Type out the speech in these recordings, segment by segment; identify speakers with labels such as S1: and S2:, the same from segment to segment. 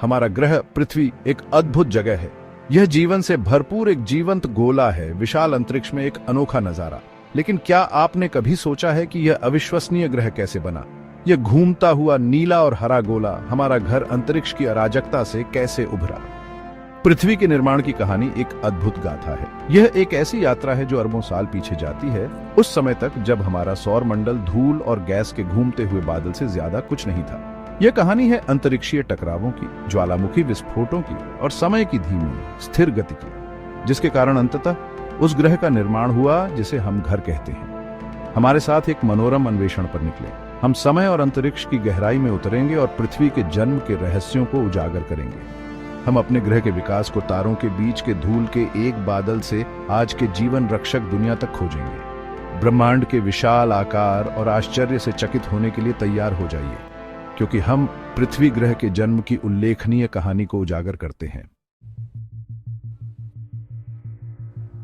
S1: हमारा ग्रह पृथ्वी एक अद्भुत जगह है। यह जीवन से भरपूर एक जीवंत गोला है, विशाल अंतरिक्ष में एक अनोखा नजारा। लेकिन क्या आपने कभी सोचा है कि यह अविश्वसनीय ग्रह कैसे बना? यह घूमता हुआ नीला और हरा गोला हमारा घर अंतरिक्ष की अराजकता से कैसे उभरा? पृथ्वी के निर्माण की कहानी एक अद्भुत गाथा है। यह एक ऐसी यात्रा है जो अरबों साल पीछे जाती है, उस समय तक जब हमारा सौर मंडल धूल और गैस के घूमते हुए बादल से ज्यादा कुछ नहीं था। यह कहानी है अंतरिक्षीय टकरावों की, ज्वालामुखी विस्फोटों की और समय की धीमी स्थिर गति की, जिसके कारण अंततः उस ग्रह का निर्माण हुआ जिसे हम घर कहते हैं। हमारे साथ एक मनोरम अन्वेषण पर निकले। हम समय और अंतरिक्ष की गहराई में उतरेंगे और पृथ्वी के जन्म के रहस्यों को उजागर करेंगे। हम अपने ग्रह के विकास को तारों के बीच के धूल के एक बादल से आज के जीवन रक्षक दुनिया तक खोजेंगे। ब्रह्मांड के विशाल आकार और आश्चर्य से चकित होने के लिए तैयार हो जाइए, क्योंकि हम पृथ्वी ग्रह के जन्म की उल्लेखनीय कहानी को उजागर करते हैं।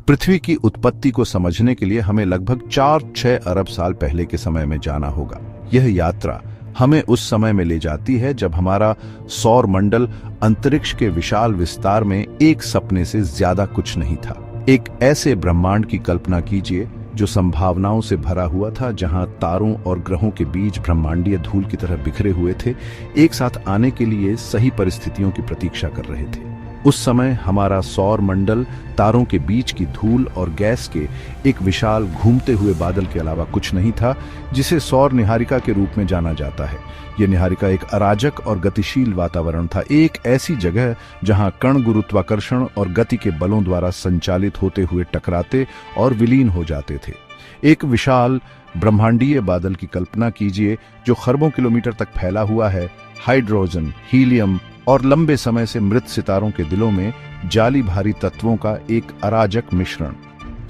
S1: पृथ्वी की उत्पत्ति को समझने के लिए हमें लगभग 4-6 अरब साल पहले के समय में जाना होगा। यह यात्रा हमें उस समय में ले जाती है जब हमारा सौर मंडल अंतरिक्ष के विशाल विस्तार में एक सपने से ज्यादा कुछ नहीं था। एक ऐसे ब्रह्मांड की कल्पना कीजिए जो संभावनाओं से भरा हुआ था, जहां तारों और ग्रहों के बीच ब्रह्मांडीय धूल की तरह बिखरे हुए थे, एक साथ आने के लिए सही परिस्थितियों की प्रतीक्षा कर रहे थे। उस समय हमारा सौर मंडल तारों के बीच की धूल और गैस के एक विशाल घूमते हुए बादल के अलावा कुछ नहीं था, जिसे सौर निहारिका के रूप में जाना जाता है। यह निहारिका एक अराजक और गतिशील वातावरण था, एक ऐसी जगह जहां कण गुरुत्वाकर्षण और गति के बलों द्वारा संचालित होते हुए टकराते और विलीन हो जाते थे। एक विशाल ब्रह्मांडीय बादल की कल्पना कीजिए जो खरबों किलोमीटर तक फैला हुआ है। हाइड्रोजन, हीलियम और लंबे समय से मृत सितारों के दिलों में जाली भारी तत्वों का एक अराजक मिश्रण।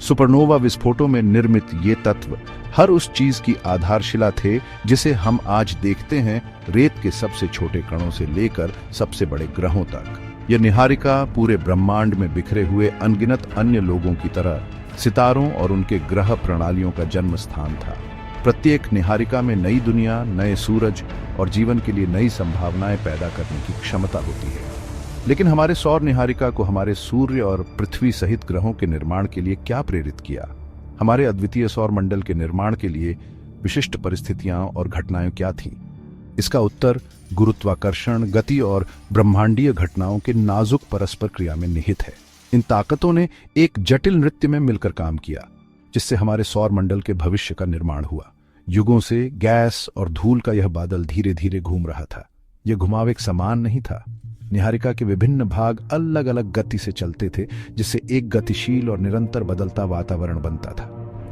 S1: सुपरनोवा विस्फोटों में निर्मित ये तत्व हर उस चीज की आधारशिला थे जिसे हम आज देखते हैं, रेत के सबसे छोटे कणों से लेकर सबसे बड़े ग्रहों तक। यह निहारिका पूरे ब्रह्मांड में बिखरे हुए अनगिनत अन्य लोगों की तरह सितारों और उनके ग्रह प्रणालियों का जन्म स्थान था। प्रत्येक निहारिका में नई दुनिया, नए सूरज और जीवन के लिए नई संभावनाएं पैदा करने की क्षमता होती है। लेकिन हमारे सौर निहारिका को हमारे सूर्य और पृथ्वी सहित ग्रहों के निर्माण के लिए क्या प्रेरित किया? हमारे अद्वितीय सौर मंडल के निर्माण के लिए विशिष्ट परिस्थितियां और घटनाएं क्या थीं? इसका उत्तर गुरुत्वाकर्षण, गति और ब्रह्मांडीय घटनाओं के नाजुक परस्पर क्रिया में निहित है। इन ताकतों ने एक जटिल नृत्य में मिलकर काम किया, जिससे हमारे सौर मंडल के भविष्य का निर्माण हुआ। युगों से गैस और धूल का यह बादल धीरे धीरे घूम रहा था। यह घुमाव एक समान नहीं था। निहारिका के विभिन्न भाग अलग अलग गति से चलते थे, जिससे एक गतिशील और निरंतर बदलता वातावरण बनता था।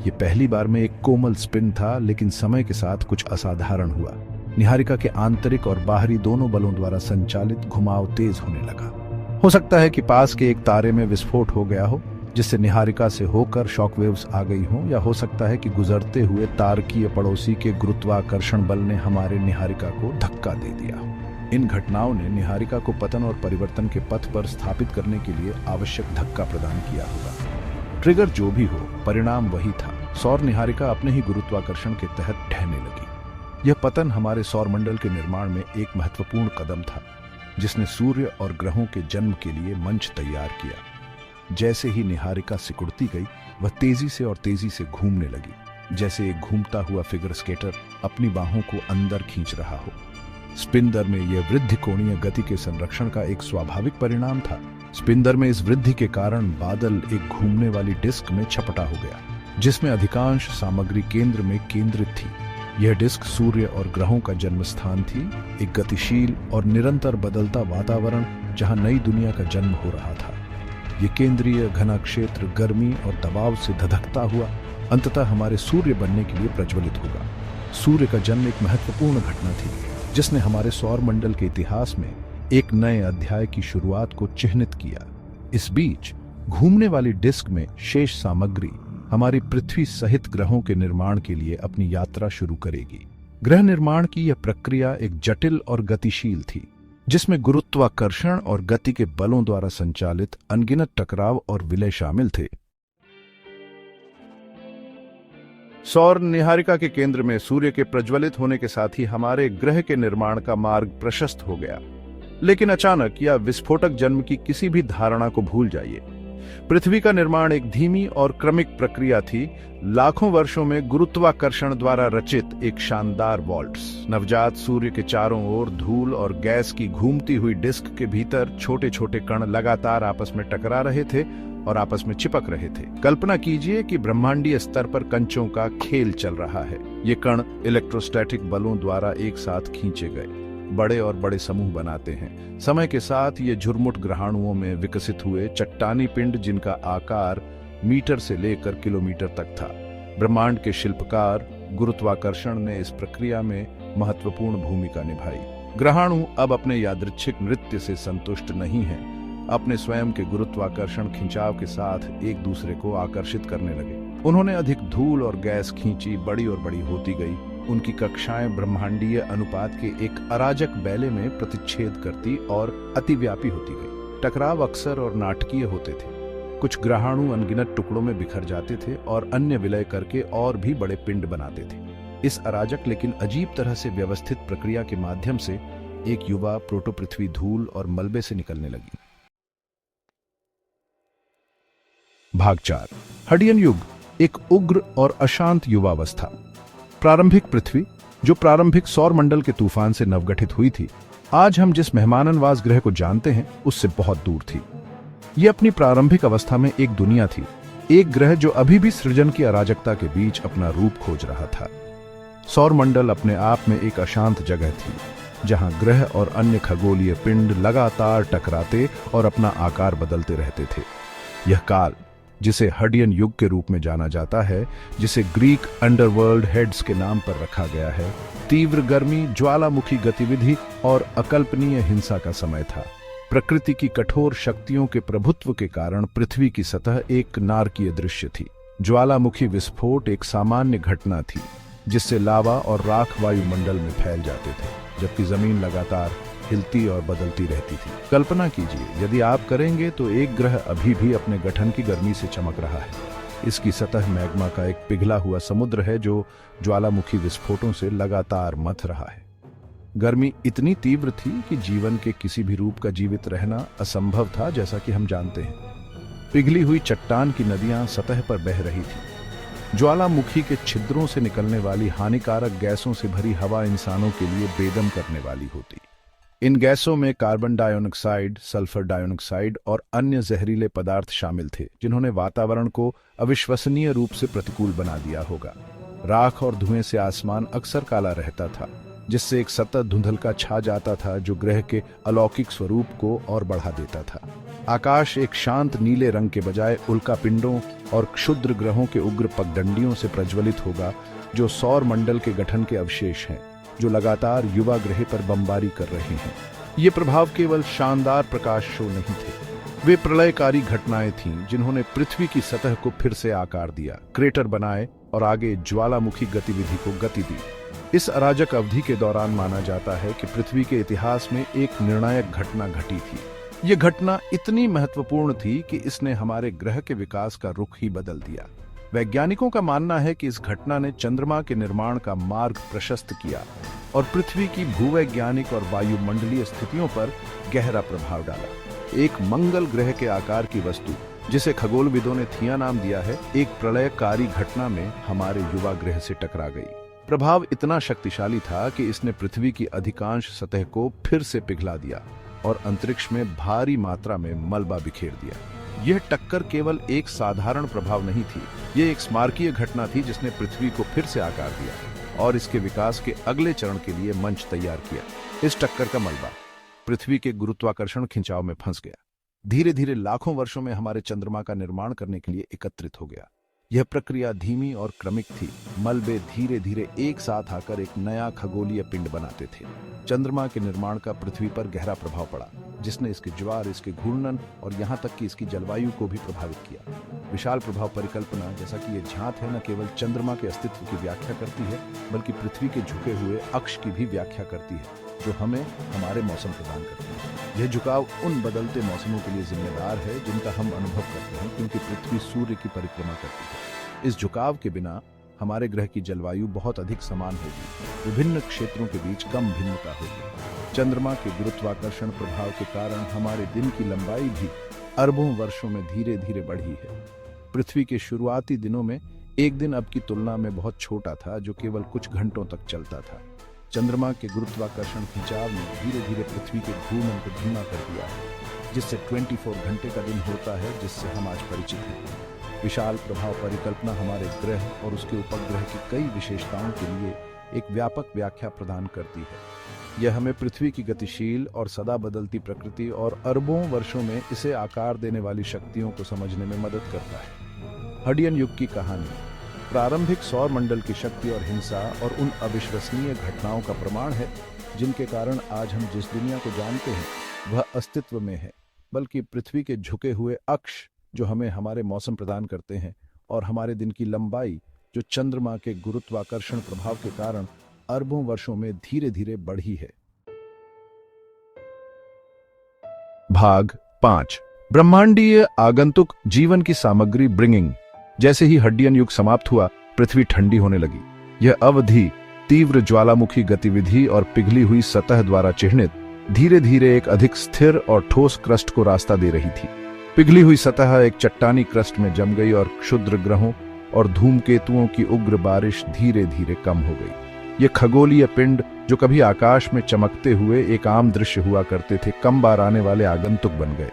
S1: यह पहली बार में एक कोमल स्पिन था, लेकिन समय के साथ कुछ असाधारण हुआ। निहारिका के आंतरिक और बाहरी दोनों बलों द्वारा संचालित घुमाव तेज होने लगा। हो सकता है कि पास के एक तारे में विस्फोट हो गया हो, जिससे निहारिका से होकर शॉकवेव्स आ गई हों, या हो सकता है कि गुजरते हुए तारकीय पड़ोसी के गुरुत्वाकर्षण बल ने हमारे निहारिका को धक्का दे दिया हो। इन घटनाओं ने निहारिका को पतन और परिवर्तन के पथ पर स्थापित करने के लिए आवश्यक धक्का प्रदान किया होगा। ट्रिगर जो भी हो, परिणाम वही था। सौर निहारिका अपने ही गुरुत्वाकर्षण के तहत ढहने लगी। यह पतन हमारे सौर मंडल के निर्माण में एक महत्वपूर्ण कदम था, जिसने सूर्य और ग्रहों के जन्म के लिए मंच तैयार किया। जैसे ही निहारिका सिकुड़ती गई, वह तेजी से और तेजी से घूमने लगी, जैसे एक घूमता हुआ फिगर स्केटर अपनी बाहों को अंदर खींच रहा हो। स्पिन दर में यह वृद्धि कोणीय गति के संरक्षण का एक स्वाभाविक परिणाम था। स्पिन दर में इस वृद्धि के कारण बादल एक घूमने वाली डिस्क में छपटा हो गया, जिसमें अधिकांश सामग्री केंद्र में केंद्रित थी। यह डिस्क सूर्य और ग्रहों का जन्म स्थान थी, एक गतिशील और निरंतर बदलता वातावरण जहां नई दुनिया का जन्म हो रहा था। ये केंद्रीय घना क्षेत्र गर्मी और दबाव से धधकता हुआ अंततः हमारे सूर्य बनने के लिए प्रज्वलित होगा। सूर्य का जन्म एक महत्वपूर्ण घटना थी, जिसने हमारे सौर मंडल के इतिहास में एक नए अध्याय की शुरुआत को चिह्नित किया। इस बीच घूमने वाली डिस्क में शेष सामग्री हमारी पृथ्वी सहित ग्रहों के निर्माण के लिए अपनी यात्रा शुरू करेगी। ग्रह निर्माण की यह प्रक्रिया एक जटिल और गतिशील थी, जिसमें गुरुत्वाकर्षण और गति के बलों द्वारा संचालित अनगिनत टकराव और विलय शामिल थे। सौर निहारिका के केंद्र में सूर्य के प्रज्वलित होने के साथ ही हमारे ग्रह के निर्माण का मार्ग प्रशस्त हो गया। लेकिन अचानक या विस्फोटक जन्म की किसी भी धारणा को भूल जाइए। पृथ्वी का निर्माण एक धीमी और क्रमिक प्रक्रिया थी, लाखों वर्षों में गुरुत्वाकर्षण द्वारा रचित एक शानदार वॉल्ट्स। नवजात सूर्य के चारों ओर धूल और गैस की घूमती हुई डिस्क के भीतर छोटे छोटे कण लगातार आपस में टकरा रहे थे और आपस में चिपक रहे थे। कल्पना कीजिए कि ब्रह्मांडीय स्तर पर कंचों का खेल चल रहा है। ये कण इलेक्ट्रोस्टैटिक बलों द्वारा एक साथ खींचे गए बड़े और बड़े समूह बनाते हैं। समय के साथ ये झुरमुट ग्रहाणुओं में विकसित हुए चट्टानी पिंड, जिनका आकार मीटर से लेकर किलोमीटर तक था। ब्रह्मांड के शिल्पकार गुरुत्वाकर्षण ने इस प्रक्रिया में महत्वपूर्ण भूमिका निभाई। ग्रहाणु अब अपने यादृच्छिक नृत्य से संतुष्ट नहीं हैं, अपने स्वयं के गुरुत्वाकर्षण खिंचाव के साथ एक दूसरे को आकर्षित करने लगे। उन्होंने अधिक धूल और गैस खींची, बड़ी और बड़ी होती गई। उनकी कक्षाएं ब्रह्मांडीय अनुपात के एक अराजक बैले में प्रतिच्छेद करती और अतिव्यापी होती गई। टकराव अक्सर और नाटकीय होते थे। कुछ ग्रहाणु अनगिनत टुकड़ों में बिखर जाते थे और अन्य विलय करके और भी बड़े पिंड बनाते थे। इस अराजक लेकिन अजीब तरह से व्यवस्थित प्रक्रिया के माध्यम से एक युवा प्रोटो पृथ्वी धूल और मलबे से निकलने लगी। भाग 4। हडियन युग, एक उग्र और अशांत युवावस्था। प्रारंभिक पृथ्वी, जो प्रारंभिक सौर मंडल के तूफान से नवगठित हुई थी, आज हम जिस मेहमाननवाज ग्रह को जानते हैं उससे बहुत दूर थी। यह अपनी प्रारंभिक अवस्था में एक दुनिया थी, एक ग्रह जो अभी भी सृजन की अराजकता के बीच अपना रूप खोज रहा था। सौर मंडल अपने आप में एक अशांत जगह थी, जहां ग्रह और अन्य खगोलीय पिंड लगातार टकराते और अपना आकार बदलते रहते थे। यह काल, जिसे हडियन युग के रूप में जाना जाता है, जिसे ग्रीक अंडरवर्ल्ड हेड्स के नाम पर रखा गया है, तीव्र गर्मी, ज्वालामुखी गतिविधि और अकल्पनीय हिंसा का समय था। प्रकृति की कठोर शक्तियों के प्रभुत्व के कारण पृथ्वी की सतह एक नारकीय दृश्य थी। ज्वालामुखी विस्फोट एक सामान्य घटना थी, जिससे लावा और राख वायुमंडल में फैल जाते थे, जबकि जमीन लगातार हिलती और बदलती रहती थी। कल्पना कीजिए, यदि आप करेंगे तो एक ग्रह अभी भी अपने गठन की गर्मी से चमक रहा है। इसकी सतह मैग्मा का एक पिघला हुआ समुद्र है जो ज्वालामुखी विस्फोटों से लगातार मथ रहा है। गर्मी इतनी तीव्र थी कि जीवन के किसी भी रूप का जीवित रहना असंभव था, जैसा कि हम जानते हैं। पिघली हुई चट्टान की नदियां सतह पर बह रही थी। ज्वालामुखी के छिद्रों से निकलने वाली हानिकारक गैसों से भरी हवा इंसानों के लिए बेदम करने वाली होती। इन गैसों में कार्बन डाइऑक्साइड, सल्फर डाइऑक्साइड और अन्य जहरीले पदार्थ शामिल थे, जिन्होंने वातावरण को अविश्वसनीय रूप से प्रतिकूल बना दिया होगा। राख और धुएं से आसमान अक्सर काला रहता था, जिससे एक सतत धुंधलका छा जाता था जो ग्रह के अलौकिक स्वरूप को और बढ़ा देता था। आकाश एक शांत नीले रंग के बजाय उल्कापिंडों और क्षुद्र ग्रहों के उग्र पगडंडियों से प्रज्वलित होगा, जो सौर मंडल के गठन के अवशेष हैं, जो लगातार युवा ग्रह पर बमबारी कर रहे हैं। ये प्रभाव केवल शानदार प्रकाश शो नहीं थे, वे प्रलयकारी घटनाएं थीं जिन्होंने पृथ्वी की सतह को फिर से आकार दिया, क्रेटर बनाए और आगे ज्वालामुखी गतिविधि को गति दी। इस अराजक अवधि के दौरान माना जाता है कि पृथ्वी के इतिहास में एक निर्णायक घटना घटी थी। यह घटना इतनी महत्वपूर्ण थी कि इसने हमारे ग्रह के विकास का रुख ही बदल दिया। वैज्ञानिकों का मानना है कि इस घटना ने चंद्रमा के निर्माण का मार्ग प्रशस्त किया और पृथ्वी की भूवैज्ञानिक और वायुमंडलीय स्थितियों पर गहरा प्रभाव डाला। एक मंगल ग्रह के आकार की वस्तु, जिसे खगोलविदों ने थिया नाम दिया है, एक प्रलयकारी घटना में हमारे युवा ग्रह से टकरा गई। प्रभाव इतना शक्तिशाली था कि इसने पृथ्वी की अधिकांश सतह को फिर से पिघला दिया और अंतरिक्ष में भारी मात्रा में मलबा बिखेर दिया। यह टक्कर केवल एक साधारण प्रभाव नहीं थी, यह एक स्मारकीय घटना थी जिसने पृथ्वी को फिर से आकार दिया और इसके विकास के अगले चरण के लिए मंच तैयार किया। इस टक्कर का मलबा पृथ्वी के गुरुत्वाकर्षण खिंचाव में फंस गया, धीरे धीरे लाखों वर्षों में हमारे चंद्रमा का निर्माण करने के लिए एकत्रित हो गया। यह प्रक्रिया धीमी और क्रमिक थी। मलबे धीरे धीरे एक साथ आकर एक नया खगोलीय पिंड बनाते थे। चंद्रमा के निर्माण का पृथ्वी पर गहरा प्रभाव पड़ा, जिसने इसके ज्वार, इसके घूर्णन और यहाँ तक कि इसकी जलवायु को भी प्रभावित किया। विशाल प्रभाव परिकल्पना, जैसा कि यह झांत है, न केवल चंद्रमा के अस्तित्व की व्याख्या करती है, बल्कि पृथ्वी के झुके हुए अक्ष की भी व्याख्या करती है, जो हमें हमारे मौसम प्रदान करते हैं। यह झुकाव उन बदलते मौसमों के लिए जिम्मेदार है जिनका हम अनुभव करते हैं, क्योंकि पृथ्वी सूर्य की परिक्रमा करती है। इस झुकाव के बिना हमारे ग्रह की जलवायु बहुत अधिक समान होगी। विभिन्न क्षेत्रों के बीच कम भिन्नता होगी। चंद्रमा के गुरुत्वाकर्षण प्रभाव के कारण हमारे दिन की लंबाई भी अरबों वर्षों में धीरे धीरे बढ़ी है। पृथ्वी के शुरुआती दिनों में एक दिन अब की तुलना में बहुत छोटा था, जो केवल कुछ घंटों तक चलता था। चंद्रमा के गुरुत्वाकर्षण खिंचाव ने धीरे धीरे पृथ्वी के घूर्णन को धीमा कर दिया है, जिससे 24 घंटे का दिन होता है, जिससे हम आज परिचित हैं। विशाल प्रभाव परिकल्पना हमारे ग्रह और उसके उपग्रह की कई विशेषताओं के लिए एक व्यापक व्याख्या प्रदान करती है। यह हमें पृथ्वी की गतिशील और सदा बदलती प्रकृति और अरबों वर्षों में इसे आकार देने वाली शक्तियों को समझने में मदद करता है। हडियन युग की कहानी प्रारंभिक सौर मंडल की शक्ति और हिंसा और उन अविश्वसनीय घटनाओं का प्रमाण है, जिनके कारण आज हम जिस दुनिया को जानते हैं वह अस्तित्व में है, बल्कि पृथ्वी के झुके हुए अक्ष जो हमें हमारे मौसम प्रदान करते हैं और हमारे दिन की लंबाई जो चंद्रमा के गुरुत्वाकर्षण प्रभाव के कारण अरबों वर्षों में धीरे धीरे बढ़ी है। भाग 5 ब्रह्मांडीय आगंतुक जीवन की सामग्री ब्रिंगिंग। जैसे ही हड्डियन युग समाप्त हुआ, पृथ्वी ठंडी होने लगी। यह अवधि तीव्र ज्वालामुखी गतिविधि और पिघली हुई सतह द्वारा चिह्नित धीरे धीरे एक अधिक स्थिर और ठोस क्रस्ट को रास्ता दे रही थी। पिघली हुई सतह एक चट्टानी क्रस्ट में जम गई और क्षुद्र ग्रहों और धूमकेतुओं की उग्र बारिश धीरे धीरे कम हो गई। ये खगोलीय पिंड जो कभी आकाश में चमकते हुए एक आम दृश्य हुआ करते थे, कम बार आने वाले आगंतुक बन गए।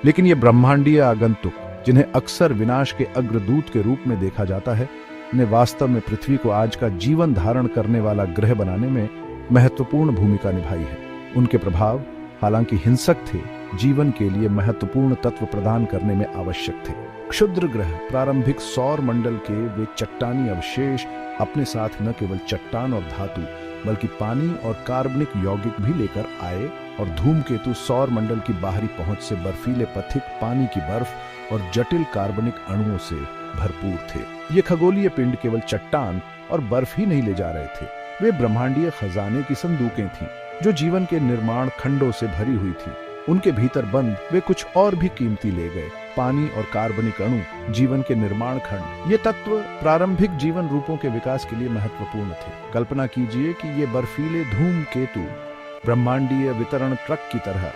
S1: लेकिन ये ब्रह्मांडीय आगंतुक, जिन्हें अक्सर विनाश के अग्रदूत के रूप में देखा जाता है, ने वास्तव में पृथ्वी को आज का जीवन धारण करने वाला ग्रह बनाने में महत्वपूर्ण भूमिका निभाई है। उनके प्रभाव हालांकि हिंसक थे, जीवन के लिए महत्वपूर्ण तत्व प्रदान करने में आवश्यक थे। क्षुद्र ग्रह प्रारंभिक सौर मंडल के वे चट्टानी अवशेष अपने साथ न केवल चट्टान और धातु बल्कि पानी और कार्बनिक यौगिक भी लेकर आए, और धूमकेतु सौर मंडल की बाहरी पहुंच से बर्फीले पथिक, पानी की बर्फ और जटिल कार्बनिक अणुओं से भरपूर थे। ये खगोलीय पिंड केवल चट्टान और बर्फ ही नहीं ले जा रहे थे, वे ब्रह्मांडीय खजाने की संदूकें थीं जो जीवन के निर्माण खंडों से भरी हुई थी। उनके भीतर बंद वे कुछ और भी कीमती ले गए, पानी और कार्बनिक अणु, जीवन के निर्माण खंड। ये तत्व प्रारंभिक जीवन रूपों के विकास के लिए महत्वपूर्ण थे। कल्पना कीजिए कि ये बर्फीले धूमकेतु ब्रह्मांडीय वितरण ट्रक की तरह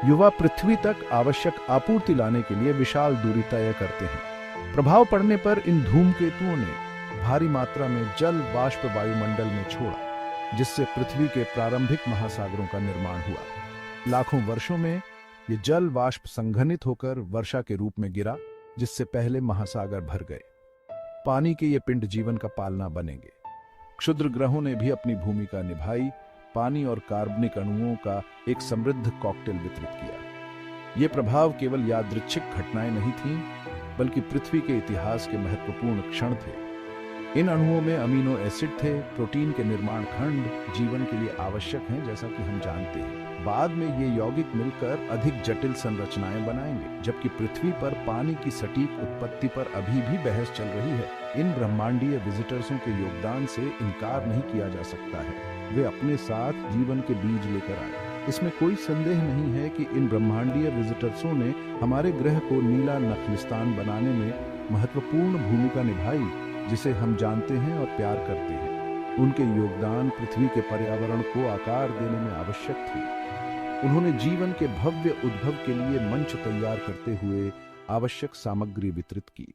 S1: युवा पृथ्वी तक आवश्यक आपूर्ति लाने के लिए विशाल दूरी तय करते हैं। प्रभाव पड़ने पर इन धूमकेतुओं ने भारी मात्रा में जल वाष्प वायुमंडल में छोड़ा, जिससे पृथ्वी के प्रारंभिक महासागरों का निर्माण हुआ। लाखों वर्षों में ये जल वाष्प संघनित होकर वर्षा के रूप में गिरा, जिससे पहले महासागर भर गए। पानी के ये पिंड जीवन का पालना बनेंगे। क्षुद्र ग्रहों ने भी अपनी भूमिका निभाई, पानी और कार्बनिक अणुओं का एक समृद्ध कॉकटेल वितरित किया। ये प्रभाव केवल यादृच्छिक घटनाएं नहीं थीं, बल्कि पृथ्वी के इतिहास के महत्वपूर्ण क्षण थे। इन अणुओं में अमीनो एसिड थे, प्रोटीन के निर्माण खंड जीवन के लिए आवश्यक हैं, जैसा कि हम जानते हैं। बाद में ये यौगिक मिलकर अधिक जटिल संरचनाएं बनाएंगे, जबकि पृथ्वी पर पानी की सटीक उत्पत्ति पर अभी भी बहस चल रही है। इन ब्रह्मांडीय विजिटर्सों के योगदान से इनकार नहीं किया जा सकता है। वे अपने साथ जीवन के बीज लेकर आए। इसमें कोई संदेह नहीं है कि इन ब्रह्मांडीय विजिटर्सों ने हमारे ग्रह को नीला नखलिस्तान बनाने में महत्वपूर्ण भूमिका निभाई, जिसे हम जानते हैं और प्यार करते हैं। उनके योगदान पृथ्वी के पर्यावरण को आकार देने में आवश्यक थे। उन्होंने जीवन के भव्य उद्भव के लिए मंच तैयार करते हुए आवश्यक सामग्री वितरित की।